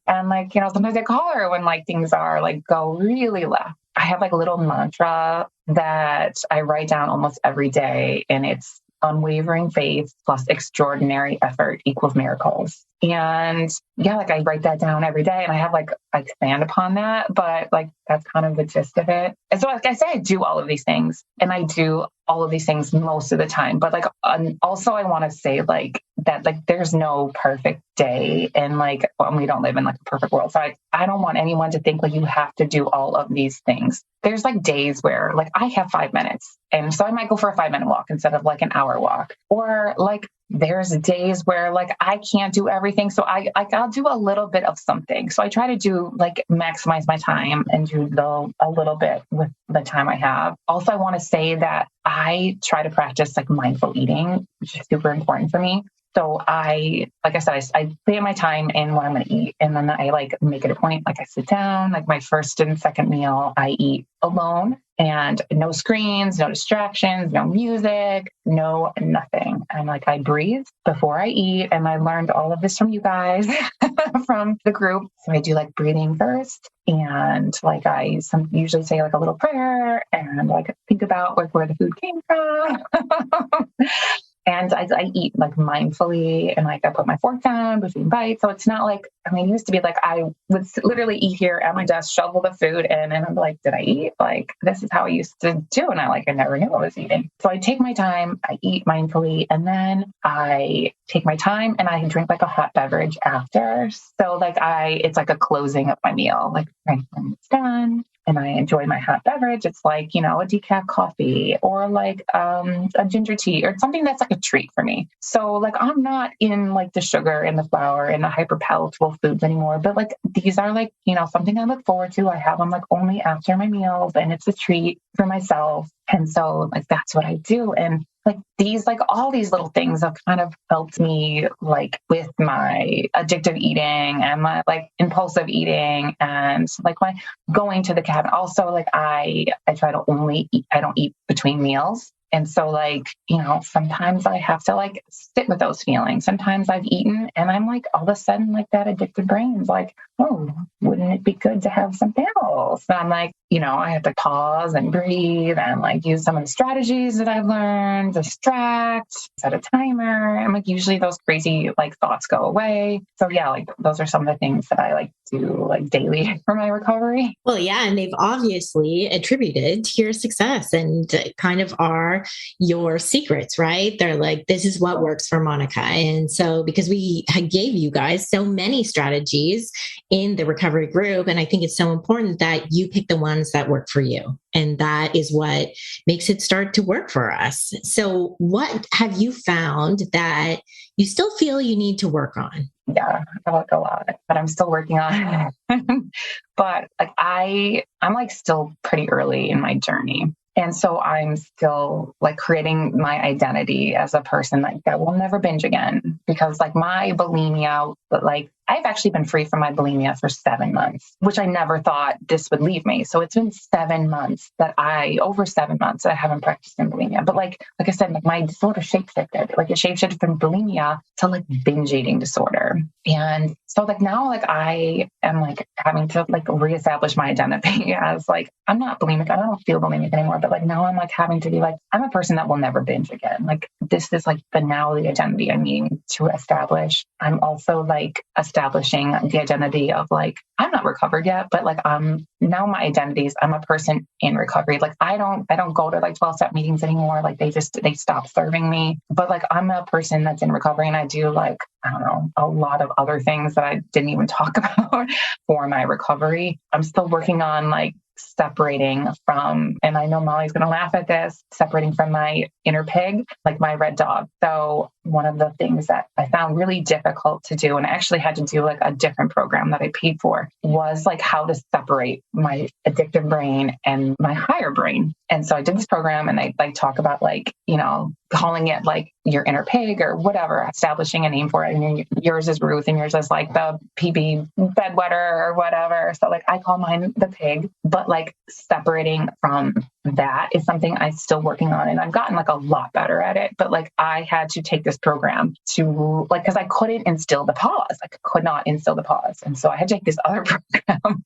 And like, sometimes I call her when like things are like go really left. I have like a little mantra that I write down almost every day and it's unwavering faith plus extraordinary effort equals miracles. And yeah, like I write that down every day and I have like, I expand upon that, but like, that's kind of the gist of it. And so like I say, I do all of these things and I do all of these things most of the time, but like, also I want to say like that, like there's no perfect day and like, we don't live in like a perfect world. So I don't want anyone to think like you have to do all of these things. There's like days where like I have 5 minutes and so I might go for a 5-minute walk instead of like an hour walk or like there's days where like I can't do everything. So I'll do a little bit of something. So I try to do like maximize my time and do a little bit with the time I have. Also, I want to say that I try to practice like mindful eating, which is super important for me. So like I said, I plan my time in what I'm going to eat. And then I like make it a point. Like I sit down, like my first and second meal, I eat alone and no screens, no distractions, no music, no nothing. And like I breathe before I eat. And I learned all of this from you guys from the group. So I do like breathing first. And like I usually say like a little prayer and like think about like where the food came from. And I eat like mindfully and like I put my fork down between bites. So it's not like, it used to be like I would literally eat here at my desk, shovel the food in and I'm like, did I eat? Like, this is how I used to do. And I never knew I was eating. So I take my time, I eat mindfully, and then I take my time and I drink like a hot beverage after. So like it's like a closing of my meal, like right when it's done. And I enjoy my hot beverage. It's like, a decaf coffee or like a ginger tea or something that's like a treat for me. So like, I'm not in like the sugar and the flour and the hyper palatable foods anymore, but like, these are like, something I look forward to. I have them like only after my meals and it's a treat for myself. And so like, that's what I do. And like all these little things have kind of helped me like with my addictive eating and my like impulsive eating and like my going to the cabin. Also, like I try to only eat, I don't eat between meals. And so like, sometimes I have to like sit with those feelings. Sometimes I've eaten and I'm like, all of a sudden, like that addicted brain's like, oh, wouldn't it be good to have something else? And I'm like, I have to pause and breathe and like use some of the strategies that I've learned, distract, set a timer. And like usually those crazy like thoughts go away. So yeah, like those are some of the things that I like do like daily for my recovery. Well, yeah, and they've obviously attributed to your success and kind of are your secrets, right? They're like, this is what works for Monica. And so because we gave you guys so many strategies in the recovery group, and I think it's so important that you pick the ones that work for you. And that is what makes it start to work for us. So what have you found that you still feel you need to work on? Yeah, I like a lot, but I'm still working on it. But like I'm like still pretty early in my journey. And so I'm still like creating my identity as a person like that will never binge again, because like my bulimia, but like I've actually been free from my bulimia for 7 months, which I never thought this would leave me. So it's been 7 months over 7 months that I haven't practiced in bulimia. But like I said, like my disorder shapeshifted, like it shapeshifted from bulimia to like binge eating disorder. And so like now, like I am like having to like reestablish my identity as like, I'm not bulimic. I don't feel bulimic anymore. But like now I'm like having to be like, I'm a person that will never binge again. Like this is like the identity I'm needing to establish. I'm also like establishing the identity of like, I'm not recovered yet, but like now my identity is I'm a person in recovery. Like I don't go to like 12-step meetings anymore. Like they stopped serving me. But like I'm a person that's in recovery, and I do like, I don't know, a lot of other things that I didn't even talk about for my recovery. I'm still working on like separating from, and I know Molly's going to laugh at this, separating from my inner pig, like my red dog. So one of the things that I found really difficult to do, and I actually had to do like a different program that I paid for, was like how to separate my addictive brain and my higher brain. And so I did this program, and they like talk about like, calling it like your inner pig or whatever, establishing a name for it. And yours is Ruth, and yours is like the PB bedwetter or whatever. So like I call mine the pig, but like separating from that is something I'm still working on. And I've gotten like a lot better at it, but like I had to take this program to like, cause I couldn't instill the pause. I could not instill the pause. And so I had to take this other program,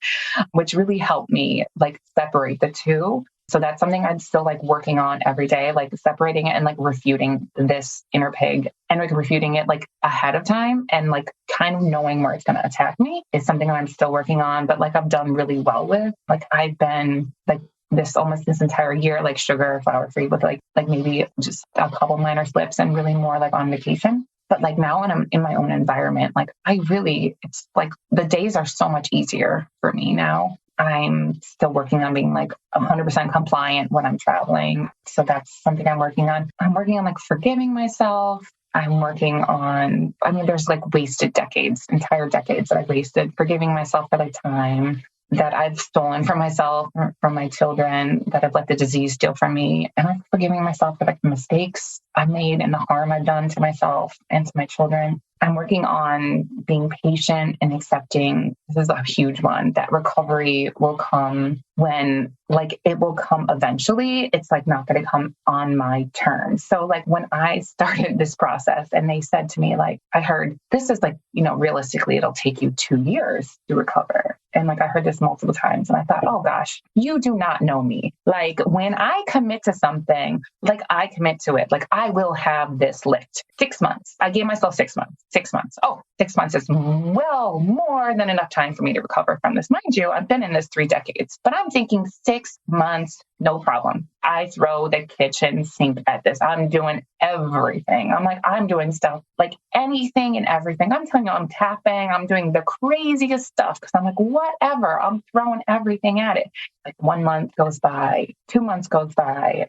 which really helped me like separate the two. So that's something I'm still like working on every day, like separating it and like refuting this inner pig and like refuting it like ahead of time, and like kind of knowing where it's going to attack me is something that I'm still working on, but like I've done really well with. Like I've been like this entire year, like sugar, flour free, with like maybe just a couple minor slips and really more like on vacation. But like now when I'm in my own environment, like it's like the days are so much easier for me now. I'm still working on being like 100% compliant when I'm traveling. So that's something I'm working on. I'm working on like forgiving myself. I'm working on, there's like entire decades that I've wasted, forgiving myself for like time that I've stolen from myself, from my children, that I've let the disease steal from me. And I'm forgiving myself for like the mistakes I've made and the harm I've done to myself and to my children. I'm working on being patient and accepting, this is a huge one, that recovery will come when, like, it will come eventually. It's like not going to come on my terms. So like when I started this process and they said to me, like, I heard this is like, realistically, it'll take you 2 years to recover. And like, I heard this multiple times and I thought, oh gosh, you do not know me. Like when I commit to something, like I commit to it, like I will have this licked. 6 months. I gave myself 6 months. 6 months. Oh, 6 months is well more than enough time for me to recover from this. Mind you, I've been in this 3 decades, but I'm thinking 6 months, no problem. I throw the kitchen sink at this. I'm doing everything. I'm doing stuff, like anything and everything. I'm telling you, I'm tapping, I'm doing the craziest stuff because I'm like, whatever, I'm throwing everything at it. Like 1 month goes by, 2 months goes by.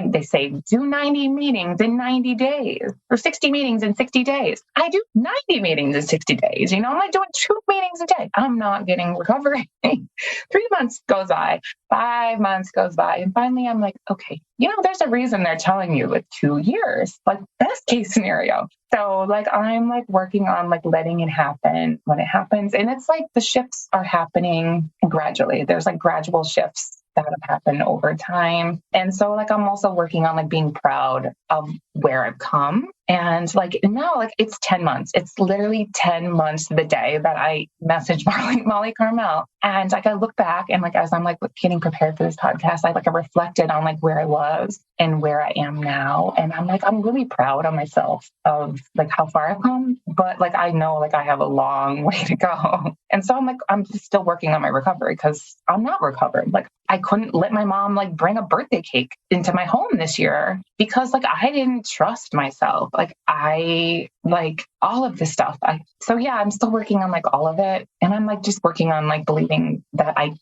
They say do 90 meetings in 90 days or 60 meetings in 60 days. I do 90 meetings in 60 days. I'm like doing 2 meetings a day. I'm not getting recovery. 3 months goes by, 5 months goes by. And finally I'm like, okay, there's a reason they're telling you like 2 years, like best case scenario. So like, I'm like working on like letting it happen when it happens. And it's like the shifts are happening gradually. There's like gradual shifts that have happened over time. And so like, I'm also working on like being proud of where I've come. And like now, like it's 10 months. It's literally 10 months to the day that I messaged Molly Carmel. And like I look back and like as I'm like getting prepared for this podcast, I reflected on like where I was and where I am now. And I'm like, I'm really proud of myself of like how far I've come. But like I know like I have a long way to go. And so I'm just still working on my recovery because I'm not recovered. Like I couldn't let my mom like bring a birthday cake into my home this year because like I didn't trust myself. Like I like all of this stuff. So yeah, I'm still working on like all of it. And I'm like just working on like believing that I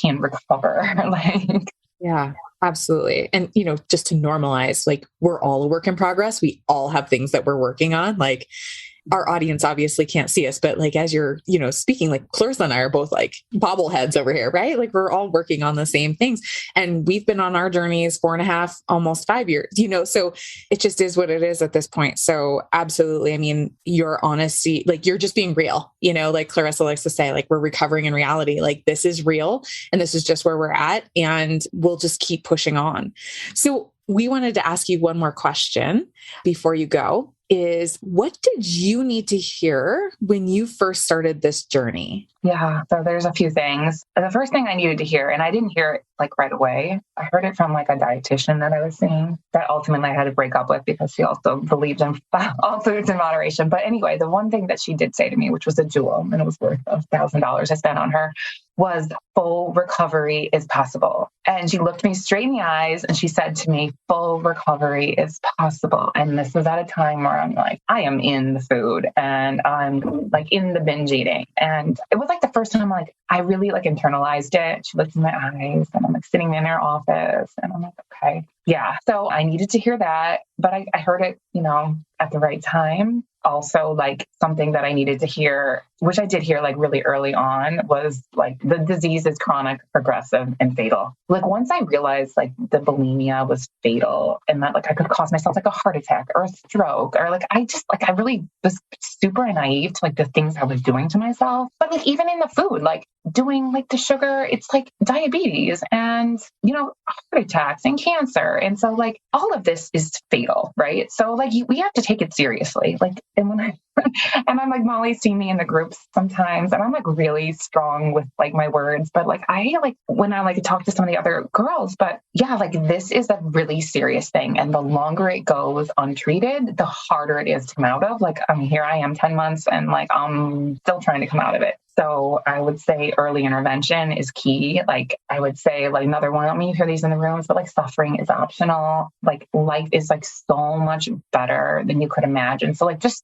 can recover. Like yeah, absolutely. And, just to normalize, like we're all a work in progress. We all have things that we're working on. Like our audience obviously can't see us, but like, as you're, speaking, like Clarissa and I are both like bobbleheads over here, right? Like we're all working on the same things and we've been on our journeys 4.5, almost 5 years, so it just is what it is at this point. So absolutely. I mean, your honesty, like you're just being real, like Clarissa likes to say, like we're recovering in reality, like this is real and this is just where we're at and we'll just keep pushing on. So we wanted to ask you one more question before you go. Is what did you need to hear when you first started this journey? Yeah, so there's a few things. The first thing I needed to hear, and I didn't hear it like right away. I heard it from like a dietitian that I was seeing that ultimately I had to break up with because she also believed in all foods in moderation. But anyway, the one thing that she did say to me, which was a jewel, and it was worth $1,000 I spent on her, was full recovery is possible. And she looked me straight in the eyes and she said to me, full recovery is possible. And this was at a time where I'm like, I am in the food and I'm like in the binge eating. And it was like the first time like I really like internalized it. She looked in my eyes and I'm like sitting in her office and I'm like, okay. Yeah. So I needed to hear that, but I heard it, at the right time. Also, like something that I needed to hear, which I did hear like really early on, was like the disease is chronic, progressive, and fatal. Like once I realized like the bulimia was fatal and that like I could cause myself like a heart attack or a stroke or like I really was super naive to like the things I was doing to myself. But like even in the food, like doing like the sugar, it's like diabetes and, heart attacks and cancer. And so like all of this is fatal, right? So like we have to take it seriously. Like, and when and I'm like, Molly's seen me in the groups sometimes and I'm like really strong with like my words, but like when I like talk to some of the other girls, but yeah, like this is a really serious thing. And the longer it goes untreated, the harder it is to come out of. Like, here I am 10 months and like, I'm still trying to come out of it. So I would say early intervention is key. Like I would say like another one, I mean, you hear these in the rooms, but like suffering is optional. Like life is like so much better than you could imagine. So like just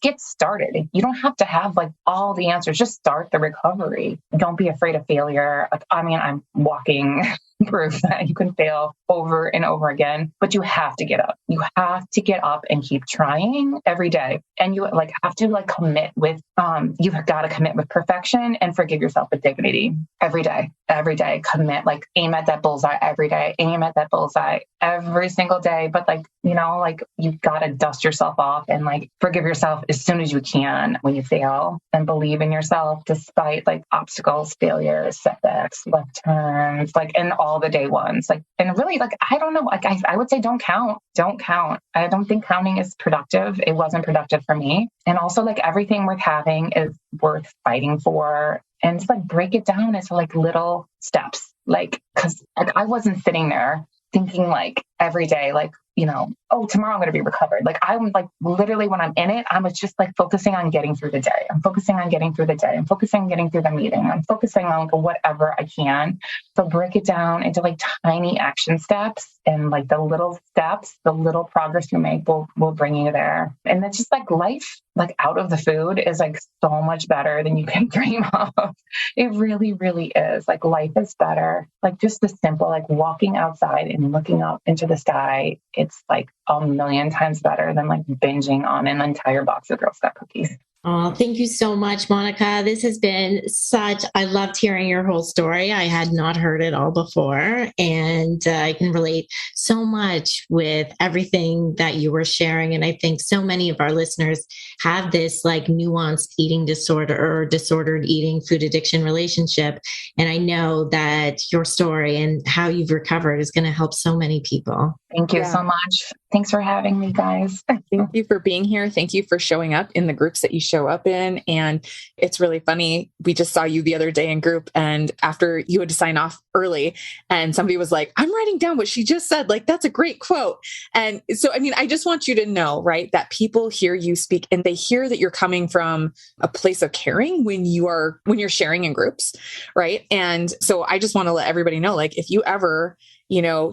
get started. You don't have to have like all the answers. Just start the recovery. Don't be afraid of failure. Like, I'm walking proof that you can fail over and over again, but you have to get up. You have to get up and keep trying every day. And you like have to like commit with, you've got to commit with perfection and forgive yourself with dignity every day, commit, like aim at that bullseye every day, aim at that bullseye every single day. But like, like you've got to dust yourself off and like forgive yourself as soon as you can when you fail and believe in yourself despite like obstacles, failures, setbacks, left turns, like, and all the day ones, like, and really like, I don't know, like I would say don't count. I don't think counting is productive. It wasn't productive for me. And also like everything worth having is worth fighting for. And just like break it down into like little steps, like, cause like I wasn't sitting there thinking like every day, like, oh, tomorrow I'm going to be recovered. Like I'm like literally when I'm in it, I was just like focusing on getting through the day. I'm focusing on getting through the day. I'm focusing on getting through the meeting. I'm focusing on like, whatever I can. So break it down into like tiny action steps and like the little steps, the little progress you make will bring you there. And that's just like life, like out of the food is like so much better than you can dream of. It really, really is. Like life is better. Like just the simple, like walking outside and looking up into the sky. It's like a million times better than like binging on an entire box of Girl Scout cookies. Oh, thank you so much, Monica. This has been I loved hearing your whole story. I had not heard it all before, and I can relate so much with everything that you were sharing. And I think so many of our listeners have this like nuanced eating disorder or disordered eating food addiction relationship. And I know that your story and how you've recovered is going to help so many people. Thank you so much. Thanks for having me, guys. Thank you for being here. Thank you for showing up in the groups that you show up in. And it's really funny. We just saw you the other day in group, and after you had to sign off early, and somebody was like, I'm writing down what she just said. Like, that's a great quote. And so, I mean, I just want you to know, right, that people hear you speak and they hear that you're coming from a place of caring when you're sharing in groups, right? And so I just want to let everybody know, like, if you ever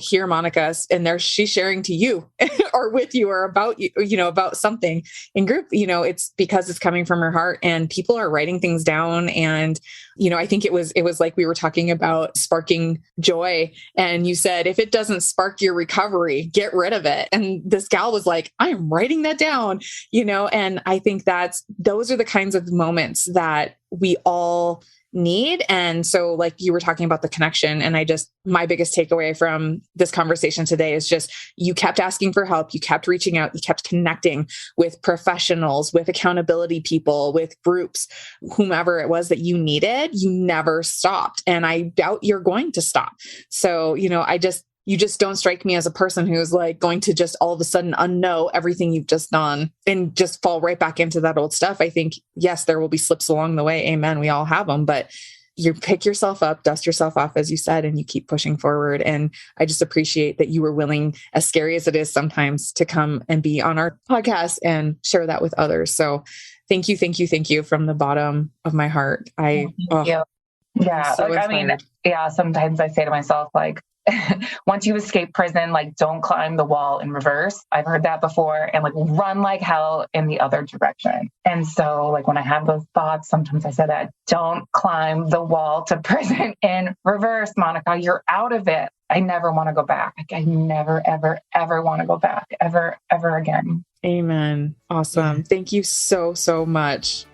hear Monica and she's sharing to you or with you or about you, about something in group, it's because it's coming from her heart, and people are writing things down. And, I think it was like we were talking about sparking joy, and you said, if it doesn't spark your recovery, get rid of it. And this gal was like, I'm writing that down, and I think those are the kinds of moments that we all need. And so, like you were talking about the connection, and my biggest takeaway from this conversation today is just, you kept asking for help, you kept reaching out, you kept connecting with professionals, with accountability people, with groups, whomever it was that you needed. You never stopped. And I doubt you're going to stop. So, you just don't strike me as a person who's like going to just all of a sudden unknow everything you've just done and just fall right back into that old stuff. I think, yes, there will be slips along the way. Amen. We all have them, but you pick yourself up, dust yourself off, as you said, and you keep pushing forward. And I just appreciate that you were willing, as scary as it is sometimes, to come and be on our podcast and share that with others. So thank you from the bottom of my heart. Yeah. Sometimes I say to myself, like, once you escape prison, like, don't climb the wall in reverse. I've heard that before, and like, run like hell in the other direction. And so, like, when I have those thoughts, sometimes I say that, don't climb the wall to prison in reverse, Monica, you're out of it. I never want to go back. Like, I never, ever, ever want to go back ever again. Amen. Awesome. Thank you so, so much.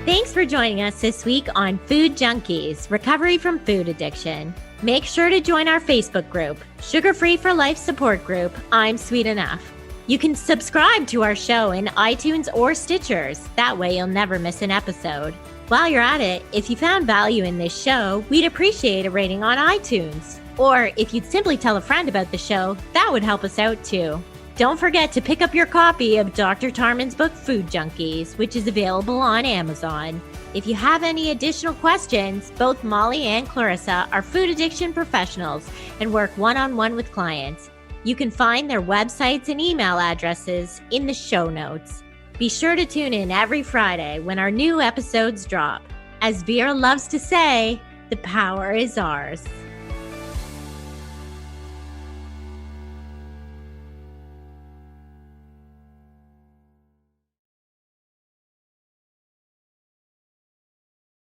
Thanks for joining us this week on Food Junkies, Recovery from Food Addiction. Make sure to join our Facebook group, Sugar Free for Life support group, I'm Sweet Enough. You can subscribe to our show in iTunes or Stitchers. That way you'll never miss an episode. While you're at it, if you found value in this show, we'd appreciate a rating on iTunes. Or if you'd simply tell a friend about the show, that would help us out too. Don't forget to pick up your copy of Dr. Tarman's book, Food Junkies, which is available on Amazon. If you have any additional questions, both Molly and Clarissa are food addiction professionals and work one-on-one with clients. You can find their websites and email addresses in the show notes. Be sure to tune in every Friday when our new episodes drop. As Vera loves to say, the power is ours.